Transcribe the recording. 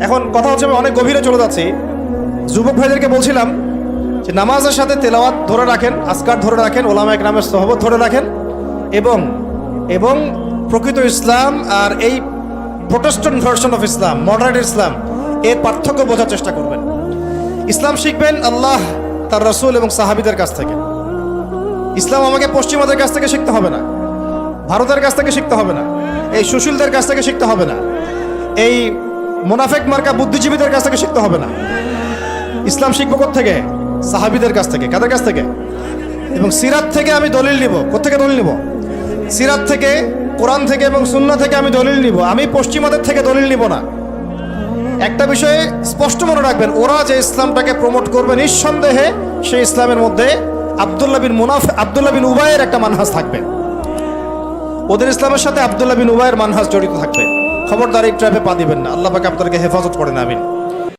এখন কথা হচ্ছে, আমি অনেক গভীরে চলে যাচ্ছি। যুবক ভাইদেরকে বলছিলাম যে নামাজের সাথে তেলাওয়াত ধরে রাখেন, আজকার ধরে রাখেন, ওলামা একরামের সোহবত ধরে রাখেন, এবং এবং প্রকৃত ইসলাম আর এই Protestant version of Islam, modern Islam, এর পার্থক্য বোঝার চেষ্টা করবেন। ইসলাম শিখবেন আল্লাহ, তার রাসূল এবং সাহাবীদের কাছ থেকে। ইসলাম আমাকে পশ্চিমাদের কাছ থেকে শিখতে হবে না, ভারতের কাছ থেকে শিখতে হবে না, এই সুশীলদের কাছ থেকে শিখতে হবে না, এই মুনাফিক মার্কা বুদ্ধিজীবীদের কাছ থেকে শিখতে হবে না। ইসলাম শিখবো কোত্থেকে? সাহাবীদের কাছ থেকে। কাদের কাছ থেকে? এবং সিরাত থেকে আমি দলিল নিব। কোত্থেকে দলিল নিব? সিরাত থেকে, কোরআন থেকে এবং সুন্নাহ থেকে আমি দলিল নিব। আমি পশ্চিমাদের থেকে দলিল নিব না। একটা বিষয়ে স্পষ্ট মনে রাখবেন, ওরা যে ইসলামটাকে প্রমোট করবে, নিঃসন্দেহে সেই ইসলামের মধ্যে আব্দুল্লাহ বিন উবাইয়ের একটা মানহাজ থাকবে। ওদের ইসলামের সাথে আব্দুল্লাহ বিন উবাইয়ের মানহাজ জড়িত থাকবে। খবরদার এই ট্র্যাপে পা দিবেন না। আল্লাহ পাক আপনাদেরকে হেফাজত করেন, আমিন।